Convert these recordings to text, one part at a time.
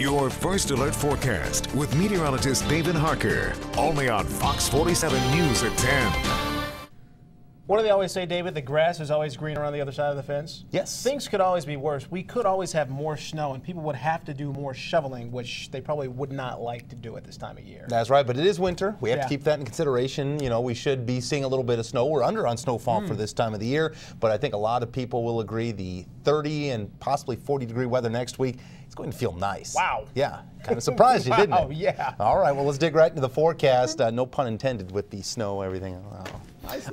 Your first alert forecast with meteorologist David Harker, only on Fox 47 News at 10. What do they always say, David? The grass is always green around the other side of the fence? Yes. Things could always be worse. We could always have more snow, and people would have to do more shoveling, which they probably would not like to do at this time of year. That's right, but it is winter. We have to keep that in consideration. You know, we should be seeing a little bit of snow. We're under on snowfall for this time of the year, but I think a lot of people will agree the 30 and possibly 40-degree weather next week, it's going to feel nice. Wow. Yeah, kind of surprised you, didn't it? Oh, yeah. All right, well, let's dig right into the forecast. No pun intended with the snow, everything.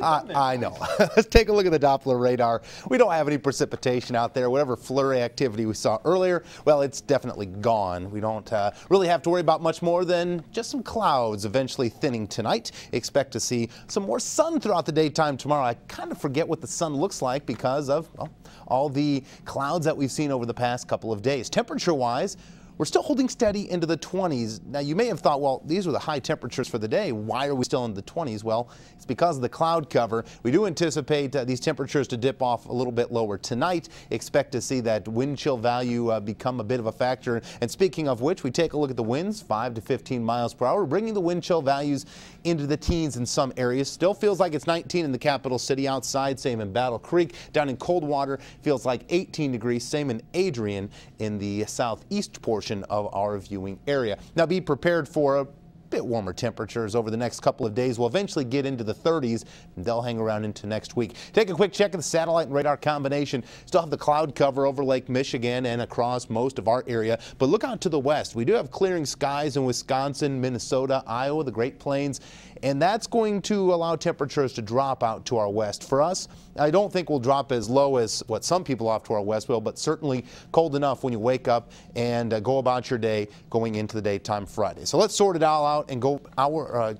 I know. Let's take a look at the Doppler radar. We don't have any precipitation out there. Whatever flurry activity we saw earlier, well, it's definitely gone. We don't really have to worry about much more than just some clouds eventually thinning tonight. Expect to see some more sun throughout the daytime tomorrow. I kind of forget what the sun looks like because of, well, all the clouds that we've seen over the past couple of days. Temperature-wise, we're still holding steady into the 20s. Now, you may have thought, well, these are the high temperatures for the day. Why are we still in the 20s? Well, it's because of the cloud cover. We do anticipate these temperatures to dip off a little bit lower tonight. Expect to see that wind chill value become a bit of a factor. And speaking of which, we take a look at the winds, 5 to 15 miles per hour, bringing the wind chill values into the teens in some areas. Still feels like it's 19 in the capital city outside, same in Battle Creek. Down in Coldwater, feels like 18 degrees, same in Adrian in the southeast portion of our viewing area. Now be prepared for a bit warmer temperatures over the next couple of days. We'll eventually get into the 30s, and they'll hang around into next week. Take a quick check of the satellite and radar combination. Still have the cloud cover over Lake Michigan and across most of our area, but look out to the west. We do have clearing skies in Wisconsin, Minnesota, Iowa, the Great Plains, and that's going to allow temperatures to drop out to our west. For us, I don't think we'll drop as low as what some people off to our west will, but certainly cold enough when you wake up and go about your day going into the daytime Friday. So let's sort it all out and go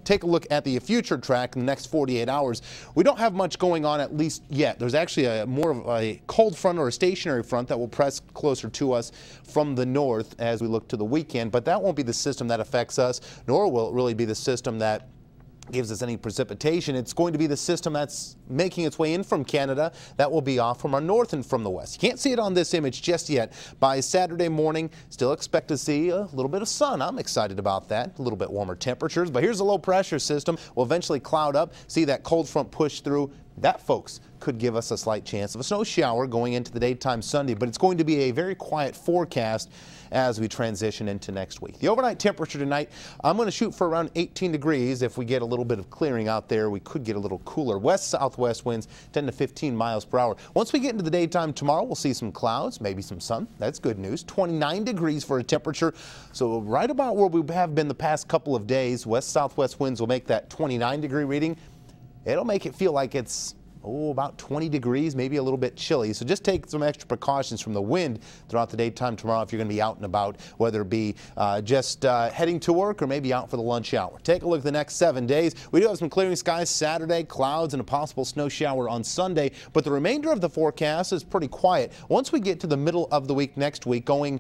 take a look at the future track in the next 48 hours. We don't have much going on, at least yet. There's actually more of a cold front or a stationary front that will press closer to us from the north as we look to the weekend, but that won't be the system that affects us, nor will it really be the system that gives us any precipitation. It's going to be the system that's making its way in from Canada that will be off from our north and from the west. You can't see it on this image just yet. By Saturday morning, still expect to see a little bit of sun. I'm excited about that. A little bit warmer temperatures, but here's a low pressure system. We'll eventually cloud up, see that cold front push through. That, folks, could give us a slight chance of a snow shower going into the daytime Sunday, but it's going to be a very quiet forecast as we transition into next week. The overnight temperature tonight, I'm going to shoot for around 18 degrees. If we get a little bit of clearing out there, we could get a little cooler. West-southwest winds 10 to 15 miles per hour. Once we get into the daytime tomorrow, we'll see some clouds, maybe some sun. That's good news. 29 degrees for a temperature. So right about where we have been the past couple of days, west-southwest winds will make that 29-degree reading. It'll make it feel like it's about 20 degrees, maybe a little bit chilly. So just take some extra precautions from the wind throughout the daytime tomorrow if you're going to be out and about, whether it be just heading to work or maybe out for the lunch hour. Take a look at the next 7 days. We do have some clearing skies Saturday, clouds, and a possible snow shower on Sunday, but the remainder of the forecast is pretty quiet. Once we get to the middle of the week next week, going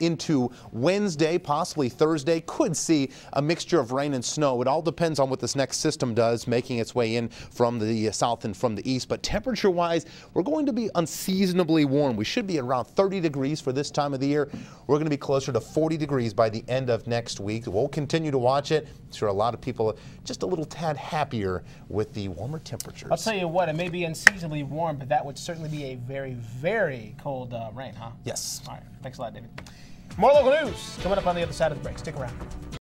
into Wednesday, possibly Thursday, could see a mixture of rain and snow. It all depends on what this next system does, making its way in from the south and from the east. But temperature-wise, we're going to be unseasonably warm. We should be around 30 degrees for this time of the year. We're going to be closer to 40 degrees by the end of next week. We'll continue to watch it. I'm sure a lot of people are just a little tad happier with the warmer temperatures. I'll tell you what, it may be unseasonably warm, but that would certainly be a very, very cold rain, huh? Yes. All right. Thanks a lot, David. More local news coming up on the other side of the break. Stick around.